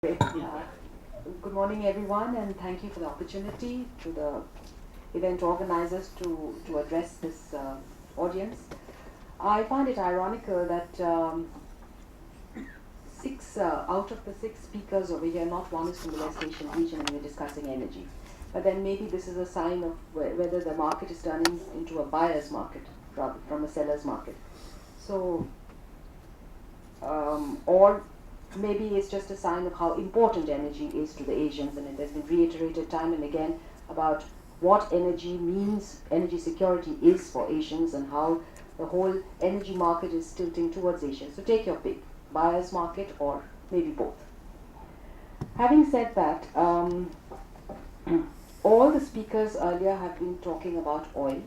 Good morning, everyone, and thank you for the opportunity to the event organizers to address this audience. I find it ironical that six out of the six speakers over here, not one is from the West Asian region, and we're discussing energy. But then maybe this is a sign of whether the market is turning into a buyer's market rather from a seller's market. So, or maybe it's just a sign of how important energy is to the Asians, and it has been reiterated time and again about what energy means, energy security is for Asians, and how the whole energy market is tilting towards Asia. So take your pick, buyer's market or maybe both. Having said that, all the speakers earlier have been talking about oil.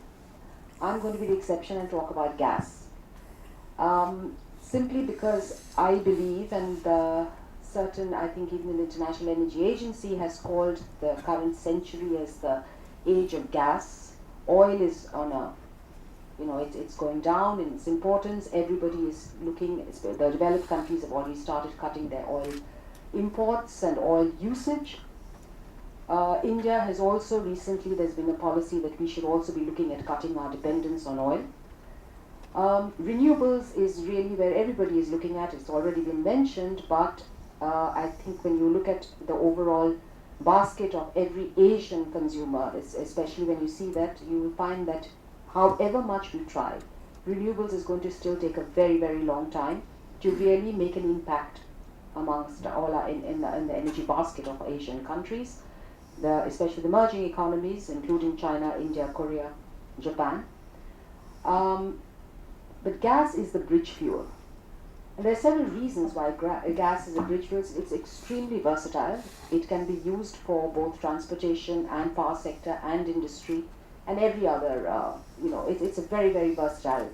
I'm going to be the exception and talk about gas. Simply because I believe, and certain, I think even the International Energy Agency has called the current century as the age of gas. Oil is on a, it's going down in its importance. Everybody is looking, the developed countries have already started cutting their oil imports and oil usage. India has also recently, there's been a policy that we should also be looking at cutting our dependence on oil. Renewables is really where everybody is looking at. It's already been mentioned, but I think when you look at the overall basket of every Asian consumer, especially when you see that, you will find that however much we try, renewables is going to still take a very, very long time to really make an impact amongst all our in the energy basket of Asian countries, especially the emerging economies, including China, India, Korea, Japan. But gas is the bridge fuel. And there are several reasons why gas is a bridge fuel. It's extremely versatile. It can be used for both transportation and power sector and industry and every other, it's a very, very versatile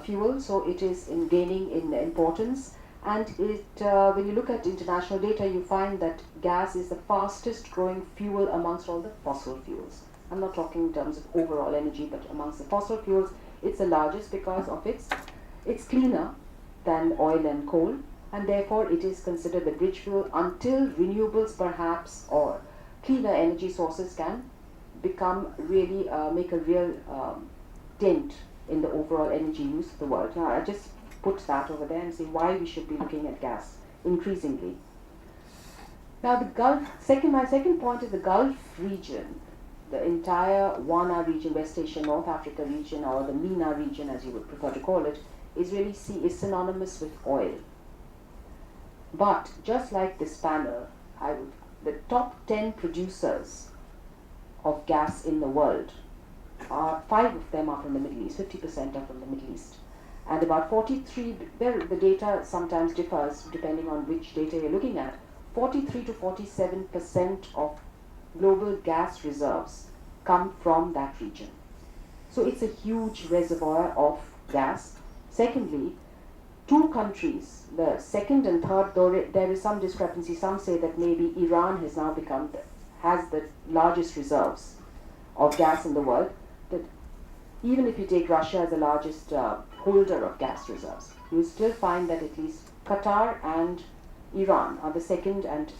fuel. So it is gaining in importance. And when you look at international data, you find that gas is the fastest growing fuel amongst all the fossil fuels. I'm not talking in terms of overall energy, but amongst the fossil fuels, it's the largest because of it's cleaner than oil and coal, and therefore it is considered the bridge fuel until renewables perhaps or cleaner energy sources can become really make a real dent in the overall energy use of the world. Now I just put that over there and say why we should be looking at gas increasingly. Now the Gulf, my second point is the Gulf region. The entire WANA region, West Asia, North Africa region, or the MENA region as you would prefer to call it, is synonymous with oil. But just like this panel, the top 10 producers of gas in the world, 5 of them are from the Middle East, 50% are from the Middle East. And about 43, the data sometimes differs depending on which data you're looking at, 43 to 47% of global gas reserves come from that region. So it's a huge reservoir of gas. Secondly, 2 countries, the second and third, though there is some discrepancy, some say that maybe Iran has now has the largest reserves of gas in the world, but even if you take Russia as the largest holder of gas reserves, you still find that at least Qatar and Iran are the second and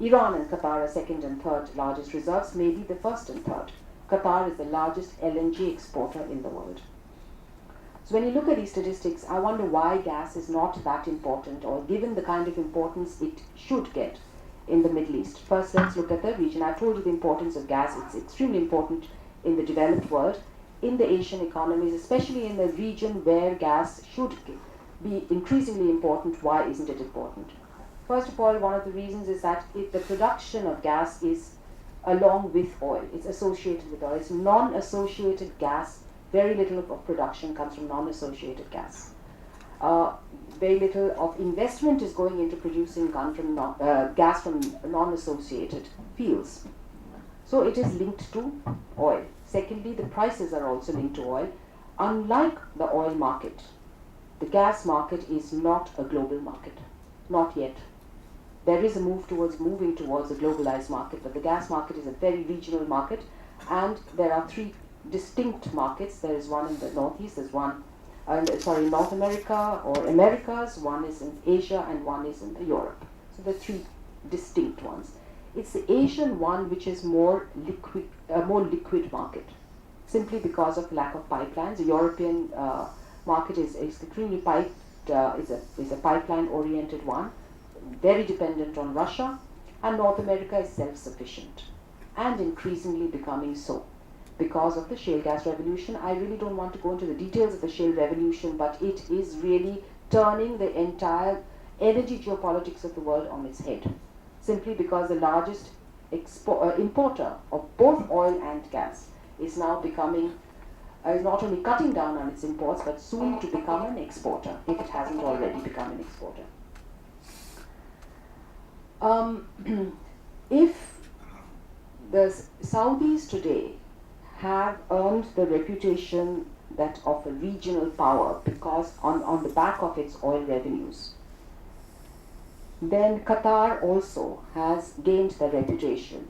Iran and Qatar are second and third largest reserves, maybe the first and third. Qatar is the largest LNG exporter in the world. So when you look at these statistics, I wonder why gas is not that important, or given the kind of importance it should get in the Middle East. First, let's look at the region. I've told you the importance of gas. It's extremely important in the developed world, in the Asian economies, especially in the region where gas should be increasingly important. Why isn't it important? First of all, one of the reasons is that the production of gas is along with oil. It's associated with oil. It's non-associated gas. Very little of production comes from non-associated gas. Very little of investment is going into producing gas from non-associated fields. So it is linked to oil. Secondly, the prices are also linked to oil. Unlike the oil market, the gas market is not a global market. Not yet. There is a moving towards a globalized market, but the gas market is a very regional market, and there are 3 distinct markets. There is one in the Northeast, there's one North America or Americas, one is in Asia, and one is in Europe. So the three distinct ones. It's the Asian one which is more liquid market, simply because of lack of pipelines. The European market is extremely piped, is a pipeline-oriented one, very dependent on Russia, and North America is self-sufficient and increasingly becoming so because of the shale gas revolution. I really don't want to go into the details of the shale revolution, but it is really turning the entire energy geopolitics of the world on its head, simply because the largest importer of both oil and gas is now becoming, is not only cutting down on its imports, but soon to become an exporter, if it hasn't already become an exporter. If the Saudis today have earned the reputation that of a regional power because on the back of its oil revenues, then Qatar also has gained the reputation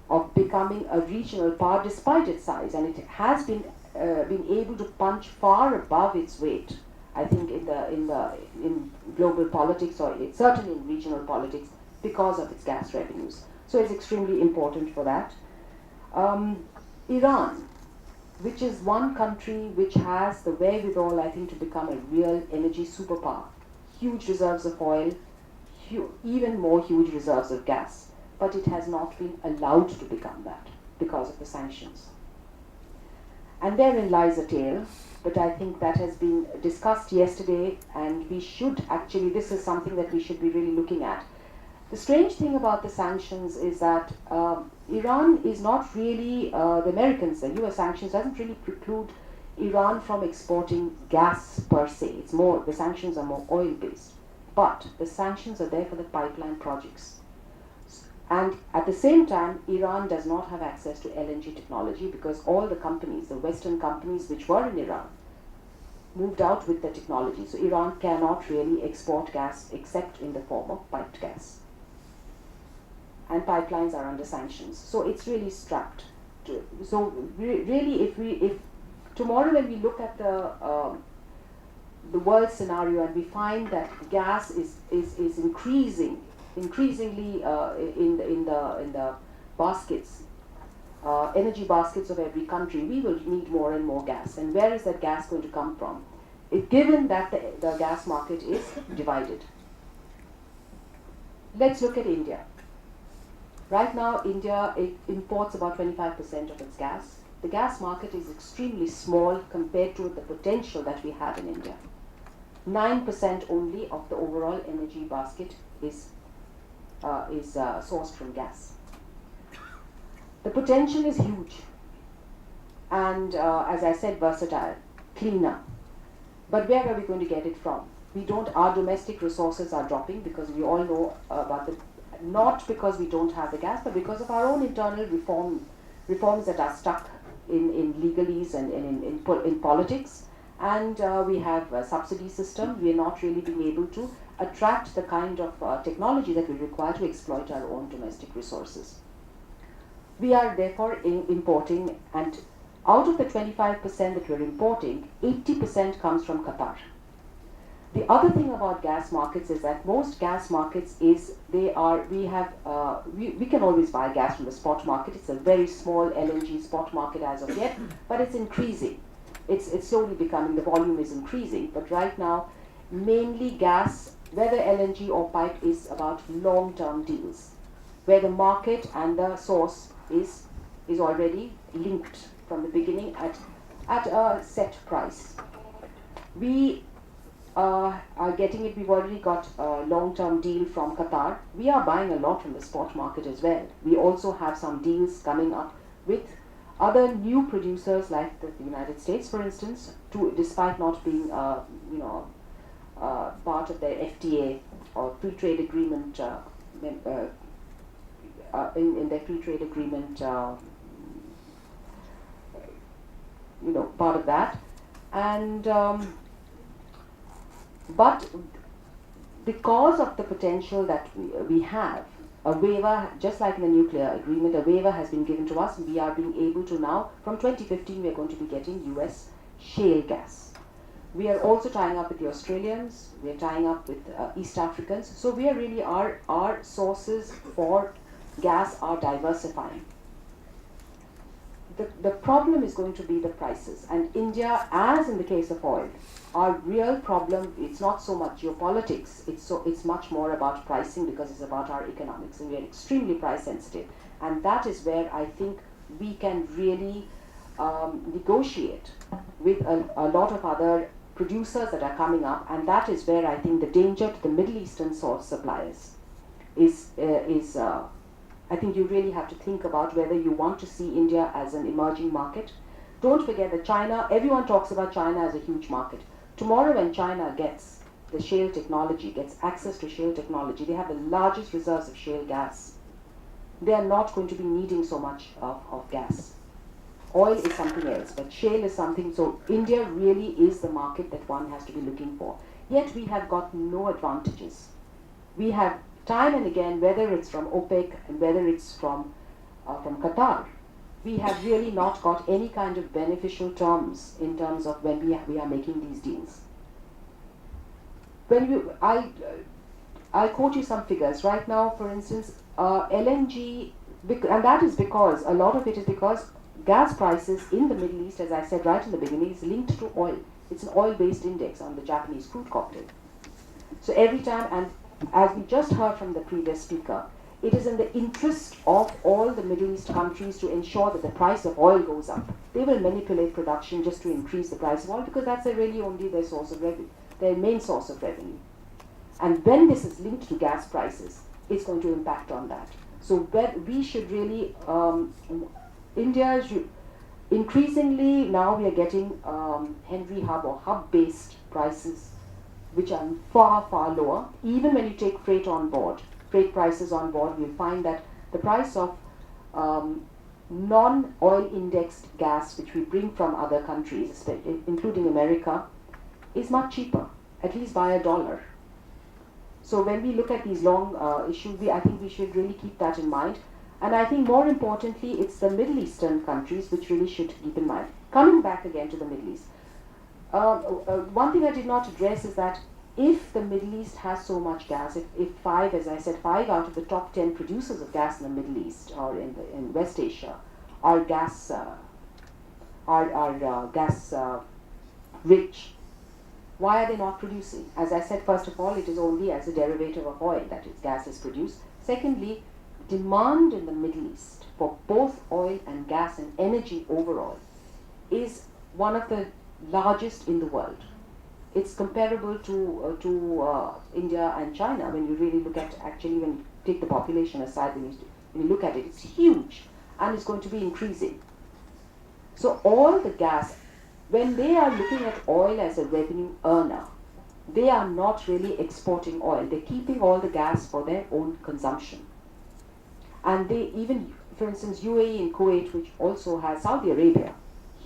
of becoming a regional power despite its size, and it has been able to punch far above its weight, I think, in global politics, or certainly in regional politics, because of its gas revenues. So it's extremely important for that. Iran, which is one country which has the wherewithal, I think, to become a real energy superpower, huge reserves of oil, even more huge reserves of gas, but it has not been allowed to become that because of the sanctions. And therein lies a tale, but I think that has been discussed yesterday, and we should actually, this is something that we should be really looking at. The strange thing about the sanctions is that Iran is not really, the Americans, the US sanctions doesn't really preclude Iran from exporting gas per se. It's more, the sanctions are more oil based. But the sanctions are there for the pipeline projects. And at the same time, Iran does not have access to LNG technology because all the companies, the Western companies which were in Iran, moved out with the technology. So Iran cannot really export gas except in the form of piped gas. And pipelines are under sanctions. So it's really strapped. So really, if tomorrow when we look at the world scenario and we find that gas is increasingly in the baskets, energy baskets of every country, we will need more and more gas. And where is that gas going to come from? Given that the gas market is divided. Let's look at India. Right now, India imports about 25% of its gas. The gas market is extremely small compared to the potential that we have in India. 9% only of the overall energy basket is sourced from gas. The potential is huge, and as I said, versatile, cleaner. But where are we going to get it from? We don't. Our domestic resources are dropping because we all know about not because we don't have the gas, but because of our own internal reforms that are stuck in legalese and in politics. And we have a subsidy system. We are not really being able to attract the kind of technology that we require to exploit our own domestic resources. We are therefore importing, and out of the 25% that we're importing, 80% comes from Qatar. The other thing about gas markets is that most gas markets we can always buy gas from the spot market. It's a very small LNG spot market as of yet, but it's increasing. It's slowly becoming, the volume is increasing, but right now, mainly gas, whether LNG or pipe, is about long-term deals, where the market and the source is already linked from the beginning at a set price. We are getting it, we've already got a long-term deal from Qatar. We are buying a lot from the spot market as well. We also have some deals coming up with other new producers like the United States, for instance, despite not being part of their FTA or free trade agreement, in their free trade agreement, part of that. And but because of the potential that we have, a waiver, just like in the nuclear agreement, a waiver has been given to us. We are being able to now, from 2015, we are going to be getting US shale gas. We are also tying up with the Australians, we are tying up with East Africans. So we are really, our sources for gas are diversifying. The problem is going to be the prices. And India, as in the case of oil, our real problem, it's not so much geopolitics, it's much more about pricing, because it's about our economics, and we are extremely price sensitive. And that is where I think we can really negotiate with a lot of other producers that are coming up, and that is where I think the danger to the Middle Eastern source suppliers is I think you really have to think about whether you want to see India as an emerging market. Don't forget that China, everyone talks about China as a huge market. Tomorrow when China gets the shale technology, gets access to shale technology, they have the largest reserves of shale gas. They are not going to be needing so much of gas. Oil is something else, but shale is something, so India really is the market that one has to be looking for. Yet we have got no advantages. We have time and again, whether it's from OPEC and whether it's from Qatar, we have really not got any kind of beneficial terms in terms of when we are making these deals. When I'll quote you some figures. Right now, for instance, LNG, and that is because, a lot of it is because gas prices in the Middle East, as I said right in the beginning, is linked to oil. It's an oil-based index on the Japanese crude cocktail. So every time, and as we just heard from the previous speaker, it is in the interest of all the Middle East countries to ensure that the price of oil goes up. They will manipulate production just to increase the price of oil, because that's really only their source of revenue, their main source of revenue. And when this is linked to gas prices, it's going to impact on that. So we should really, India should, increasingly now we are getting Henry Hub or hub-based prices, which are far, far lower. Even when you take freight on board, freight prices on board, you'll find that the price of non-oil indexed gas, which we bring from other countries, including America, is much cheaper, at least by $1. So when we look at these long issues, I think we should really keep that in mind. And I think more importantly, it's the Middle Eastern countries which really should keep in mind. Coming back again to the Middle East. One thing I did not address is that if the Middle East has so much gas, if five, as I said, 5 out of the top 10 producers of gas in the Middle East or in West Asia are gas rich, why are they not producing? As I said, first of all, it is only as a derivative of oil that gas is produced. Secondly, demand in the Middle East for both oil and gas and energy overall is one of the largest in the world. It's comparable to India and China when you really look at, actually when you take the population aside, when you look at it, it's huge and it's going to be increasing. So all the gas, when they are looking at oil as a revenue earner, they are not really exporting oil. They're keeping all the gas for their own consumption. And they even, for instance, UAE and Kuwait, which also has Saudi Arabia,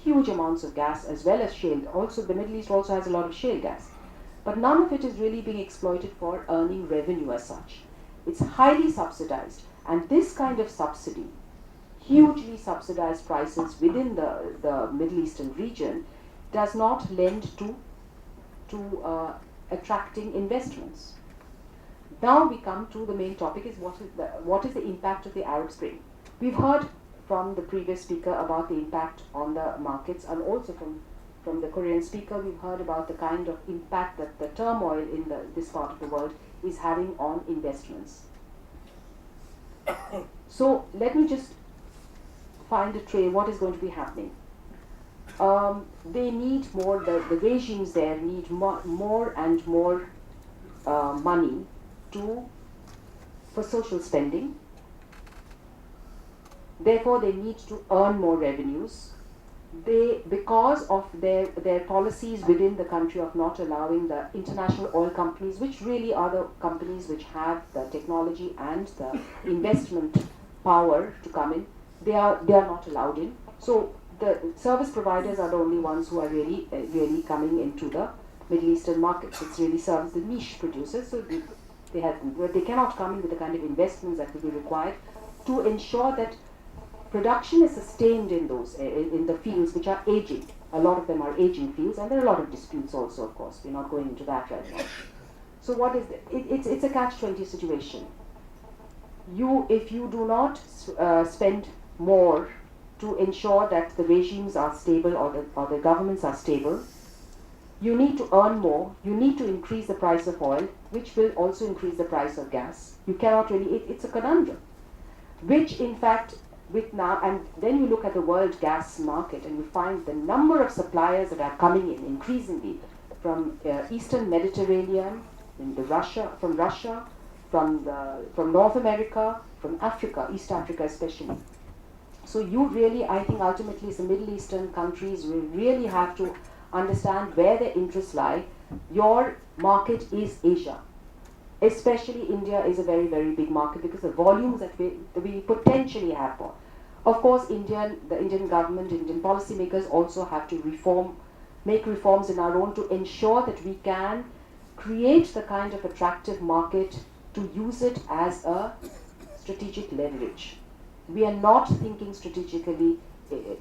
huge amounts of gas as well as shale. Also, the Middle East also has a lot of shale gas. But none of it is really being exploited for earning revenue as such. It's highly subsidized. And this kind of subsidy, hugely subsidized prices within the Middle Eastern region, does not lend to attracting investments. Now we come to the main topic, is what is the impact of the Arab Spring. We've heard from the previous speaker about the impact on the markets, and also from the Korean speaker we've heard about the kind of impact that the turmoil in this part of the world is having on investments. So let me just find a trail, what is going to be happening. They need more, the regimes there need more and more money for social spending. Therefore, they need to earn more revenues. Because of their policies within the country of not allowing the international oil companies, which really are the companies which have the technology and the investment power to come in, they are not allowed in. So the service providers are the only ones who are really coming into the Middle Eastern markets. It's really serves the niche producers, so they cannot come in with the kind of investments that will be required to ensure that production is sustained in the fields which are aging. A lot of them are aging fields, and there are a lot of disputes also, of course. We're not going into that right now. So what is it's a catch-20 situation. If you do not spend more to ensure that the regimes are stable or the governments are stable, you need to earn more, you need to increase the price of oil, which will also increase the price of gas. You cannot really, it's a conundrum, which in fact, with now, and then you look at the world gas market and you find the number of suppliers that are coming in increasingly from Eastern Mediterranean, from Russia, from North America, from Africa, East Africa especially. So you really, I think ultimately it's the Middle Eastern countries will really have to understand where their interests lie. Your market is Asia. Especially India is a very, very big market because the volumes that we potentially have for. Of course, the Indian government, Indian policymakers also have to make reforms in our own to ensure that we can create the kind of attractive market to use it as a strategic leverage. We are not thinking strategically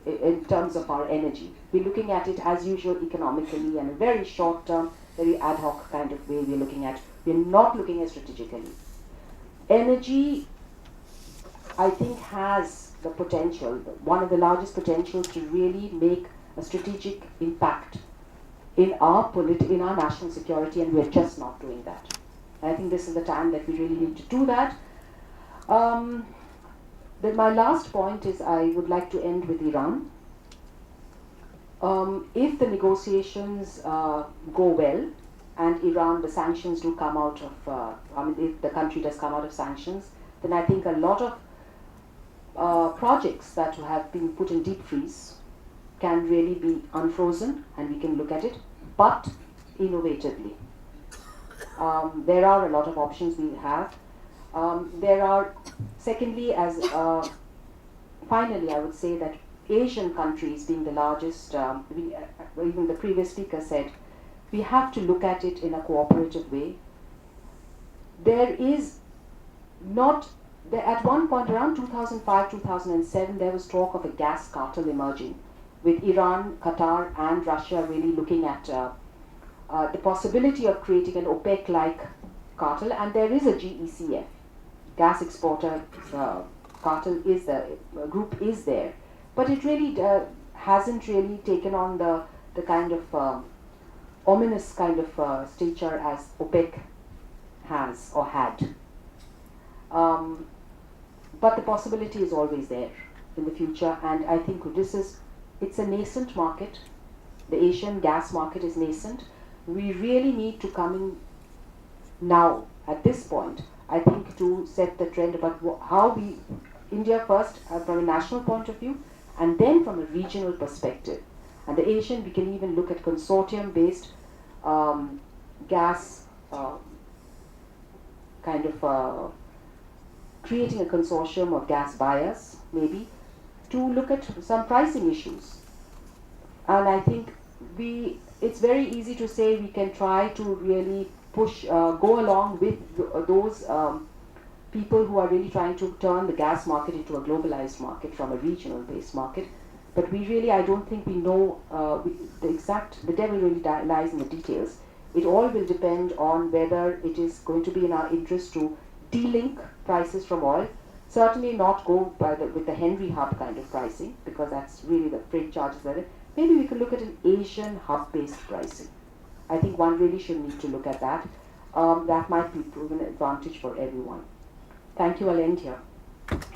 in terms of our energy. We're looking at it as usual economically and a very short term, very ad hoc kind of way we're looking at. We're not looking at strategically. Energy, I think, has the potential, one of the largest potentials to really make a strategic impact in our national security, and we're just not doing that. And I think this is the time that we really need to do that. Then my last point is I would like to end with Iran. If the negotiations go well, and Iran, the sanctions do come out of, if the country does come out of sanctions, then I think a lot of projects that have been put in deep freeze can really be unfrozen, and we can look at it, but innovatively. There are a lot of options we have. Secondly, finally, I would say that Asian countries being the largest, even the previous speaker said, we have to look at it in a cooperative way. There is not, at one point around 2005, 2007, there was talk of a gas cartel emerging, with Iran, Qatar and Russia really looking at the possibility of creating an OPEC-like cartel, and there is a GECF, gas exporter cartel group is there, but it really hasn't really taken on the kind of ominous kind of stature as OPEC has or had. But the possibility is always there in the future, and I think it's a nascent market. The Asian gas market is nascent. We really need to come in now, at this point, I think, to set the trend about how India first from a national point of view, and then from a regional perspective. And the Asian, we can even look at consortium-based gas kind of creating a consortium of gas buyers, maybe, to look at some pricing issues. And I think it's very easy to say we can try to really go along with those people who are really trying to turn the gas market into a globalized market from a regional based market. But I don't think we know the devil really lies in the details. It all will depend on whether it is going to be in our interest to de-link prices from oil. Certainly not go with the Henry Hub kind of pricing, because that's really the freight charges there. Maybe we could look at an Asian hub-based pricing. I think one really should need to look at that. That might be proven advantage for everyone. Thank you, I'll end here.